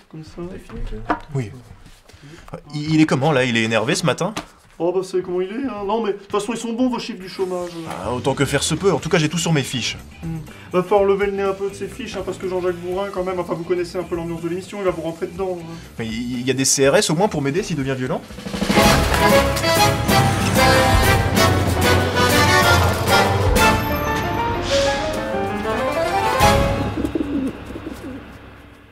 comme ça. Oui. Il est comment là? Il est énervé ce matin? Oh bah vous savez comment il est, hein. Non mais de toute façon ils sont bons vos chiffres du chômage. Ah, autant que faire se peut, en tout cas j'ai tout sur mes fiches. Va falloir lever le nez un peu de ces fiches, hein, parce que Jean-Jacques Bourrin quand même, enfin vous connaissez un peu l'ambiance de l'émission, il va vous rentrer dedans. Hein. Mais il y a des CRS au moins pour m'aider s'il devient violent?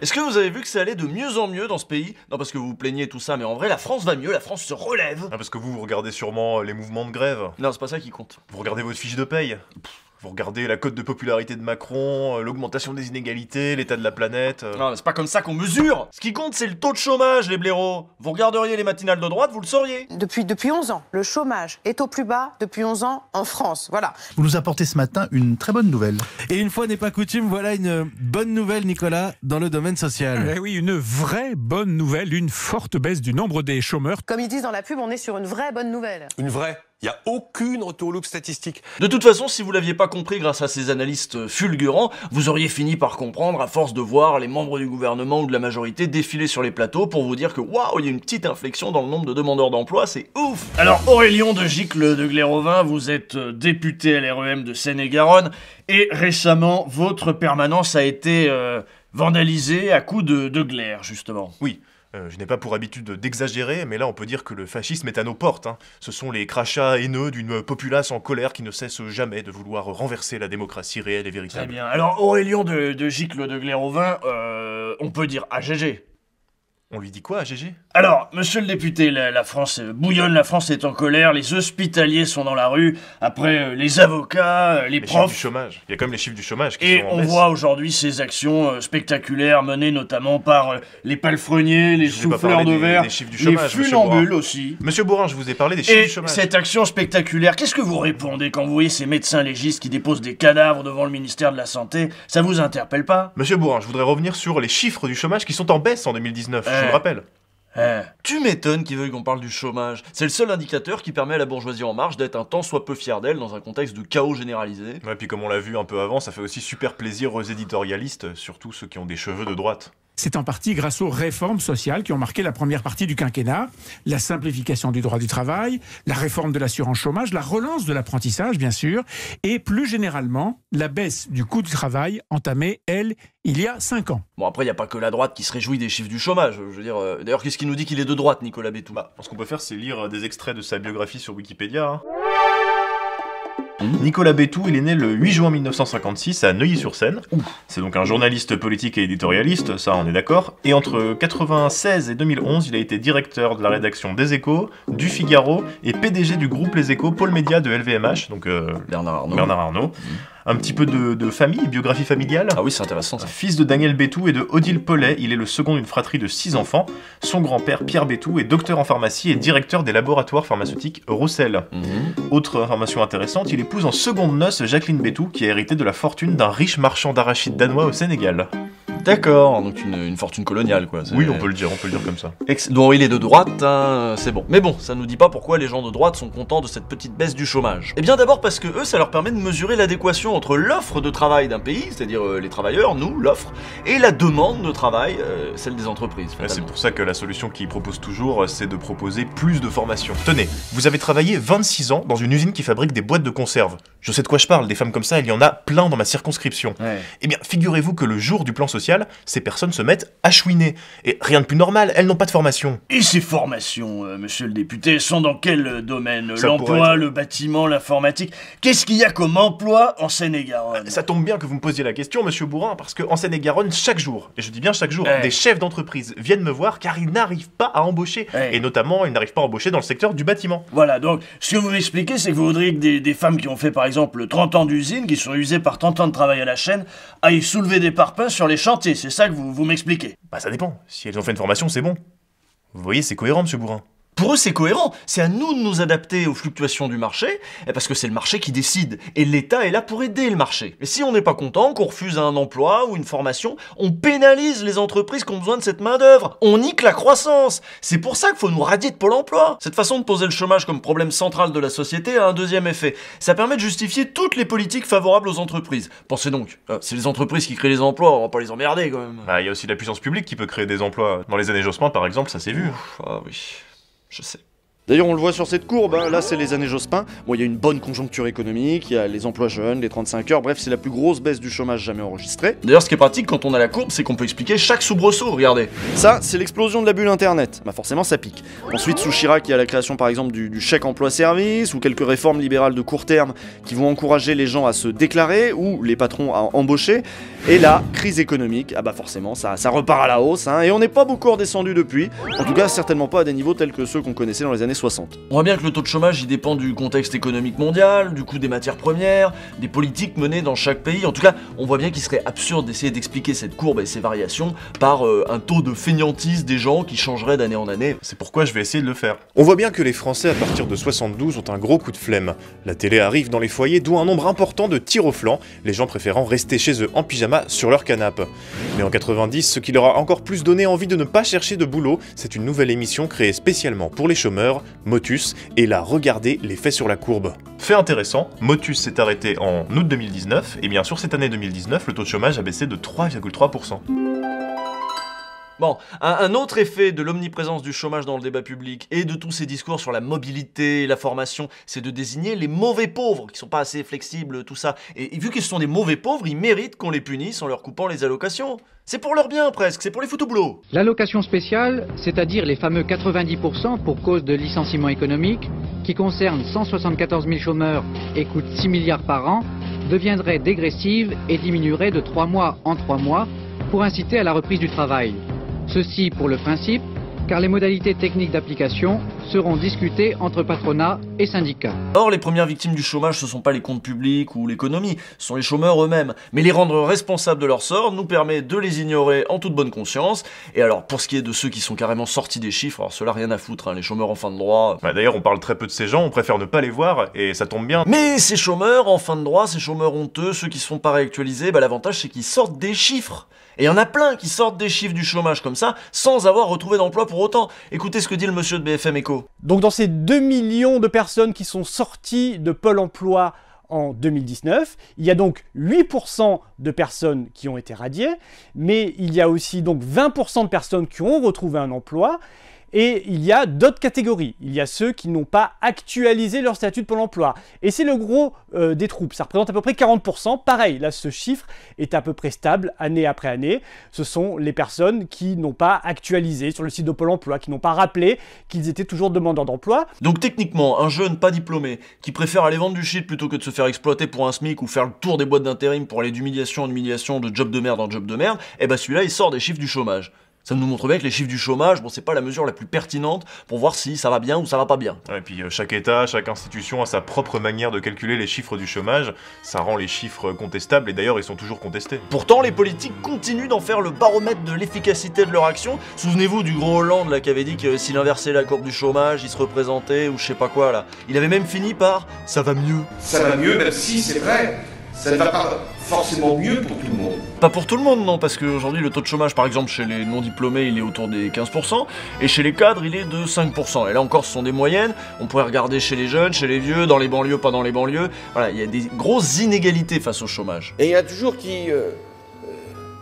Est-ce que vous avez vu que ça allait de mieux en mieux dans ce pays? Non, parce que vous vous plaignez tout ça, mais en vrai, la France va mieux, la France se relève. Ah, parce que vous regardez sûrement les mouvements de grève. Non, c'est pas ça qui compte. Vous regardez votre fiche de paye. Vous regardez la cote de popularité de Macron, l'augmentation des inégalités, l'état de la planète. Non, mais c'est pas comme ça qu'on mesure. Ce qui compte, c'est le taux de chômage, les blaireaux. Vous regarderiez les matinales de droite, vous le sauriez. Depuis 11 ans, le chômage est au plus bas depuis 11 ans en France. Voilà. Vous nous apportez ce matin une très bonne nouvelle. Et une fois n'est pas coutume, voilà une bonne nouvelle, Nicolas, dans le domaine social. Eh oui, une vraie bonne nouvelle, une forte baisse du nombre des chômeurs. Comme ils disent dans la pub, on est sur une vraie bonne nouvelle. Une vraie. Il n'y a aucune retourloupe statistique. De toute façon, si vous l'aviez pas compris grâce à ces analystes fulgurants, vous auriez fini par comprendre à force de voir les membres du gouvernement ou de la majorité défiler sur les plateaux pour vous dire que waouh, il y a une petite inflexion dans le nombre de demandeurs d'emploi, c'est ouf. Alors Aurélien de Gicles de Glaire-au-Vin, vous êtes député à l'REM de Seine-et-Garonne et récemment, votre permanence a été vandalisée à coups de glaire, justement. Oui. Je n'ai pas pour habitude d'exagérer, mais là on peut dire que le fascisme est à nos portes. Hein. Ce sont les crachats haineux d'une populace en colère qui ne cesse jamais de vouloir renverser la démocratie réelle et véritable. Très bien. Alors Aurélien de Gicles de Glaire-au-Vin, on peut dire AGG. On lui dit quoi à GG? Alors, monsieur le député, la France bouillonne, la France est en colère, les hospitaliers sont dans la rue, après les avocats, les chiffres profs... du chômage. Il y a quand même les chiffres du chômage qui Et sont en on baisse. voit aujourd'hui ces actions spectaculaires menées notamment par les palefreniers, les Je vous ai pas souffleurs parlé de verre, des chiffres du les chômage, monsieur funambules Bourrin. aussi. Monsieur Bourrin, je vous ai parlé des chiffres Et du chômage. cette action spectaculaire, qu'est-ce que vous répondez quand vous voyez ces médecins légistes qui déposent des cadavres devant le ministère de la Santé? Ça vous interpelle pas? Monsieur Bourrin, je voudrais revenir sur les chiffres du chômage qui sont en baisse en 2019, je vous le rappelle. Tu m'étonnes qu'ils veuillent qu'on parle du chômage. C'est le seul indicateur qui permet à la bourgeoisie en marche d'être un tant soit peu fière d'elle dans un contexte de chaos généralisé. Ouais, puis comme on l'a vu un peu avant, ça fait aussi super plaisir aux éditorialistes, surtout ceux qui ont des cheveux de droite. C'est en partie grâce aux réformes sociales qui ont marqué la première partie du quinquennat, la simplification du droit du travail, la réforme de l'assurance chômage, la relance de l'apprentissage bien sûr, et plus généralement la baisse du coût du travail entamée, elle, il y a 5 ans. Bon après il n'y a pas que la droite qui se réjouit des chiffres du chômage, je veux dire, d'ailleurs qu'est-ce qui nous dit qu'il est de droite Nicolas Bétou? Ce qu'on peut faire c'est lire des extraits de sa biographie sur Wikipédia. Hein. Nicolas Bétou, il est né le 8 juin 1956 à Neuilly-sur-Seine. C'est donc un journaliste politique et éditorialiste, ça on est d'accord. Et entre 1996 et 2011, il a été directeur de la rédaction des Échos, du Figaro et PDG du groupe Les Échos, pôle média de LVMH, donc Bernard Arnault. Un petit peu de famille, biographie familiale. Ah oui, c'est intéressant ça. Fils de Daniel Bétou et de Odile Paulet, il est le second d'une fratrie de 6 enfants. Son grand-père, Pierre Bétou, est docteur en pharmacie et directeur des laboratoires pharmaceutiques Roussel. Autre information intéressante, il épouse en seconde noces Jacqueline Bétou, qui a hérité de la fortune d'un riche marchand d'arachides danois au Sénégal. D'accord, donc une fortune coloniale quoi. Oui, on peut le dire comme ça. Donc il est de droite, hein, c'est bon. Mais bon, ça nous dit pas pourquoi les gens de droite sont contents de cette petite baisse du chômage. Eh bien d'abord parce que eux, ça leur permet de mesurer l'adéquation entre l'offre de travail d'un pays, c'est-à-dire les travailleurs, nous, l'offre, et la demande de travail, celle des entreprises. Ouais, c'est pour ça que la solution qu'ils proposent toujours, c'est de proposer plus de formation. Tenez, vous avez travaillé 26 ans dans une usine qui fabrique des boîtes de conserve. Je sais de quoi je parle, des femmes comme ça, il y en a plein dans ma circonscription. Ouais. Eh bien, figurez-vous que le jour du plan social, ces personnes se mettent à chouiner. Et rien de plus normal, elles n'ont pas de formation. Et ces formations, monsieur le député, sont dans quel domaine? Ça L'emploi, pourrait être- le bâtiment, l'informatique? Qu'est-ce qu'il y a comme emploi en Seine-et-Garonne? Ça tombe bien que vous me posiez la question, monsieur Bourrin, parce qu'en Seine-et-Garonne, chaque jour, et je dis bien chaque jour, Ouais. des chefs d'entreprise viennent me voir car ils n'arrivent pas à embaucher. Ouais. Et notamment, ils n'arrivent pas à embaucher dans le secteur du bâtiment. Voilà, donc ce que vous m'expliquez, c'est que vous voudriez que des femmes qui ont fait par exemple 30 ans d'usine, qui sont usées par 30 ans de travail à la chaîne, aillent soulever des parpaings sur les chantiers, c'est ça que vous m'expliquez? Bah ça dépend, si elles ont fait une formation, c'est bon. Vous voyez, c'est cohérent, monsieur Bourrin. Pour eux, c'est cohérent. C'est à nous de nous adapter aux fluctuations du marché, parce que c'est le marché qui décide. Et l'État est là pour aider le marché. Et si on n'est pas content, qu'on refuse un emploi ou une formation, on pénalise les entreprises qui ont besoin de cette main-d'œuvre. On nique la croissance. C'est pour ça qu'il faut nous radier de Pôle emploi. Cette façon de poser le chômage comme problème central de la société a un deuxième effet. Ça permet de justifier toutes les politiques favorables aux entreprises. Pensez donc, c'est les entreprises qui créent les emplois, on va pas les emmerder quand même. Il y a aussi la puissance publique qui peut créer des emplois. Dans les années Jospin, par exemple, ça s'est vu. Ah oui. Je sais. D'ailleurs, on le voit sur cette courbe, hein. Là c'est les années Jospin. Bon, il y a une bonne conjoncture économique, il y a les emplois jeunes, les 35 heures, bref, c'est la plus grosse baisse du chômage jamais enregistrée. D'ailleurs, ce qui est pratique quand on a la courbe, c'est qu'on peut expliquer chaque soubresaut, regardez. Ça, c'est l'explosion de la bulle internet. Bah forcément, ça pique. Ensuite, sous Chirac, il y a la création par exemple du chèque emploi-service, ou quelques réformes libérales de court terme qui vont encourager les gens à se déclarer, ou les patrons à embaucher. Et là, crise économique, ah bah forcément, ça repart à la hausse, hein, et on n'est pas beaucoup redescendu depuis. En tout cas, certainement pas à des niveaux tels que ceux qu'on connaissait dans les années 60. On voit bien que le taux de chômage, il dépend du contexte économique mondial, du coût des matières premières, des politiques menées dans chaque pays. En tout cas, on voit bien qu'il serait absurde d'essayer d'expliquer cette courbe et ses variations par un taux de fainéantise des gens qui changerait d'année en année. C'est pourquoi je vais essayer de le faire. On voit bien que les Français, à partir de 72, ont un gros coup de flemme. La télé arrive dans les foyers, d'où un nombre important de tirs au flanc, les gens préférant rester chez eux en pyjama sur leur canapé. Mais en 90, ce qui leur a encore plus donné envie de ne pas chercher de boulot, c'est une nouvelle émission créée spécialement pour les chômeurs, Motus, et là, regardez l'effet sur la courbe. Fait intéressant, Motus s'est arrêté en août 2019, et bien sûr cette année 2019, le taux de chômage a baissé de 3,3%. Bon, un autre effet de l'omniprésence du chômage dans le débat public et de tous ces discours sur la mobilité et la formation, c'est de désigner les mauvais pauvres, qui sont pas assez flexibles, tout ça. Et vu qu'ils sont des mauvais pauvres, ils méritent qu'on les punisse en leur coupant les allocations. C'est pour leur bien presque, c'est pour les foutre au boulot. L'allocation spéciale, c'est-à-dire les fameux 90% pour cause de licenciement économique, qui concernent 174 000 chômeurs et coûtent 6 milliards par an, deviendrait dégressive et diminuerait de 3 mois en 3 mois pour inciter à la reprise du travail. Ceci pour le principe, car les modalités techniques d'application seront discutées entre patronat et syndicats. Or, les premières victimes du chômage, ce sont pas les comptes publics ou l'économie, ce sont les chômeurs eux-mêmes. Mais les rendre responsables de leur sort nous permet de les ignorer en toute bonne conscience. Et alors, pour ce qui est de ceux qui sont carrément sortis des chiffres, alors ceux-là rien à foutre, hein, les chômeurs en fin de droit... D'ailleurs, on parle très peu de ces gens, on préfère ne pas les voir, et ça tombe bien. Mais ces chômeurs en fin de droit, ces chômeurs honteux, ceux qui se font pas réactualiser, l'avantage c'est qu'ils sortent des chiffres. Et il y en a plein qui sortent des chiffres du chômage comme ça, sans avoir retrouvé d'emploi pour autant. Écoutez ce que dit le monsieur de BFM Echo. Donc dans ces 2 millions de personnes qui sont sorties de Pôle emploi en 2019, il y a donc 8% de personnes qui ont été radiées, mais il y a aussi donc 20% de personnes qui ont retrouvé un emploi. Et il y a d'autres catégories. Il y a ceux qui n'ont pas actualisé leur statut de Pôle emploi. Et c'est le gros des troupes. Ça représente à peu près 40%. Pareil, là, ce chiffre est à peu près stable année après année. Ce sont les personnes qui n'ont pas actualisé sur le site de Pôle emploi, qui n'ont pas rappelé qu'ils étaient toujours demandeurs d'emploi. Donc techniquement, un jeune pas diplômé qui préfère aller vendre du shit plutôt que de se faire exploiter pour un SMIC ou faire le tour des boîtes d'intérim pour aller d'humiliation en humiliation, de job de merde en job de merde, celui-là, il sort des chiffres du chômage. Ça nous montre bien que les chiffres du chômage, c'est pas la mesure la plus pertinente pour voir si ça va bien ou ça va pas bien. Et puis chaque État, chaque institution a sa propre manière de calculer les chiffres du chômage. Ça rend les chiffres contestables et d'ailleurs ils sont toujours contestés. Pourtant, les politiques continuent d'en faire le baromètre de l'efficacité de leur action. Souvenez-vous du gros Hollande là qui avait dit que s'il inversait la courbe du chômage, il se représentait ou je sais pas quoi là. Il avait même fini par « ça va mieux ». Ça va mieux, même si c'est vrai. Ça ne va pas forcément mieux pour tout le monde. Pas pour tout le monde, non, parce qu'aujourd'hui, le taux de chômage, par exemple, chez les non-diplômés, il est autour des 15%, et chez les cadres, il est de 5%. Et là encore, ce sont des moyennes. On pourrait regarder chez les jeunes, chez les vieux, dans les banlieues, pas dans les banlieues. Voilà, il y a des grosses inégalités face au chômage. Et il y en a toujours qui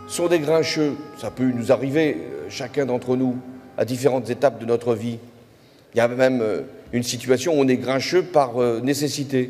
sont des grincheux. Ça peut nous arriver, chacun d'entre nous, à différentes étapes de notre vie. Il y a même une situation où on est grincheux par nécessité.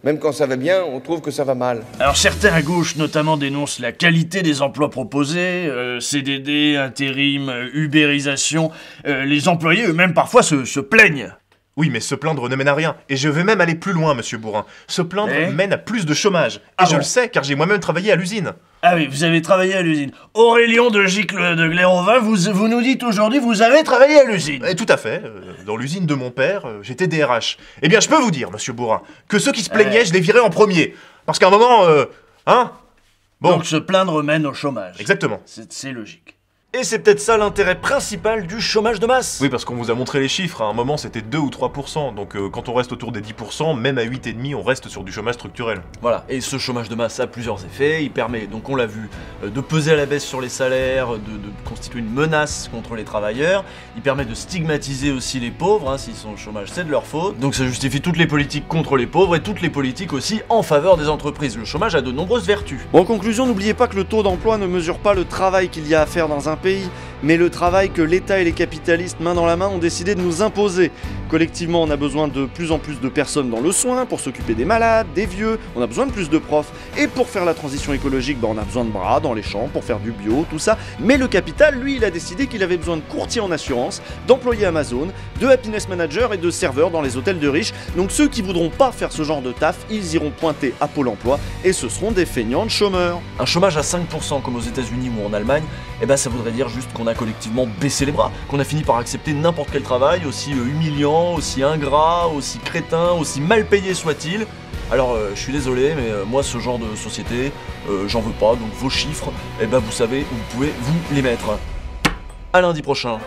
Même quand ça va bien, on trouve que ça va mal. Alors certains à gauche notamment dénoncent la qualité des emplois proposés, CDD, intérim, ubérisation. Les employés eux-mêmes parfois se plaignent. Oui, mais se plaindre ne mène à rien. Et je vais même aller plus loin, monsieur Bourrin. Se plaindre mène à plus de chômage. Et je le sais, car j'ai moi-même travaillé à l'usine. Ah oui, vous avez travaillé à l'usine. Aurélien de Gicle de Glaire-au-Vin, vous nous dites aujourd'hui vous avez travaillé à l'usine. Tout à fait. Dans l'usine de mon père, j'étais DRH. Eh bien, je peux vous dire, monsieur Bourrin, que ceux qui se plaignaient, je les virais en premier. Parce qu'à un moment, Bon. Donc se plaindre mène au chômage. Exactement. C'est logique. Et c'est peut-être ça l'intérêt principal du chômage de masse. Oui, parce qu'on vous a montré les chiffres, à un moment c'était 2 ou 3%, donc quand on reste autour des 10%, même à 8,5, on reste sur du chômage structurel. Voilà, et ce chômage de masse a plusieurs effets, il permet, donc on l'a vu, de peser à la baisse sur les salaires, de constituer une menace contre les travailleurs, il permet de stigmatiser aussi les pauvres, hein, s'ils sont au chômage c'est de leur faute, donc ça justifie toutes les politiques contre les pauvres et toutes les politiques aussi en faveur des entreprises. Le chômage a de nombreuses vertus. Bon, en conclusion, n'oubliez pas que le taux d'emploi ne mesure pas le travail qu'il y a à faire dans un pays, mais le travail que l'État et les capitalistes main dans la main ont décidé de nous imposer. Collectivement, on a besoin de plus en plus de personnes dans le soin, pour s'occuper des malades, des vieux, on a besoin de plus de profs, et pour faire la transition écologique, on a besoin de bras dans les champs, pour faire du bio, tout ça. Mais le capital, lui, il a décidé qu'il avait besoin de courtiers en assurance, d'employés Amazon, de happiness managers et de serveurs dans les hôtels de riches. Donc ceux qui voudront pas faire ce genre de taf, ils iront pointer à Pôle emploi, et ce seront des feignants de chômeurs. Un chômage à 5% comme aux États-Unis ou en Allemagne, eh ben ça voudrait dire juste qu'on a collectivement baissé les bras, qu'on a fini par accepter n'importe quel travail, aussi humiliant, aussi ingrat, aussi crétin, aussi mal payé soit-il. Alors je suis désolé, mais moi ce genre de société, j'en veux pas, donc vos chiffres, eh ben vous savez où vous pouvez vous les mettre. À lundi prochain.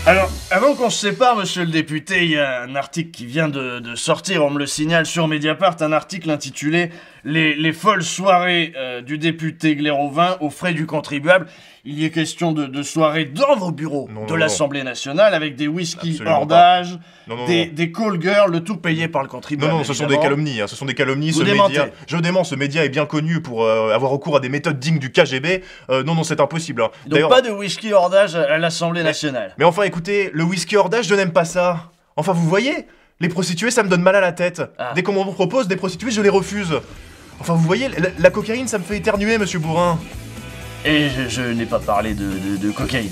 Alors, avant qu'on se sépare, monsieur le député, il y a un article qui vient de sortir, on me le signale sur Mediapart, un article intitulé « Les folles soirées du député Glairovin aux frais du contribuable ». Il y est question de soirées dans vos bureaux de l'Assemblée nationale avec des whisky hors d'âge, des call girls, le tout payé par le contribuable. Non, ce sont des calomnies, hein, ce sont des calomnies. Vous démentez. Je dément, ce média est bien connu pour avoir recours à des méthodes dignes du KGB. Non, c'est impossible. Hein. Donc pas de whisky hors d'âge à l'Assemblée nationale. Mais enfin, écoutez, le whisky hors d'âge, je n'aime pas ça. Enfin, vous voyez, les prostituées, ça me donne mal à la tête. Dès qu'on m'en propose des prostituées, je les refuse. Enfin, vous voyez, la cocaïne, ça me fait éternuer, monsieur Bourrin. Et je n'ai pas parlé de cocaïne.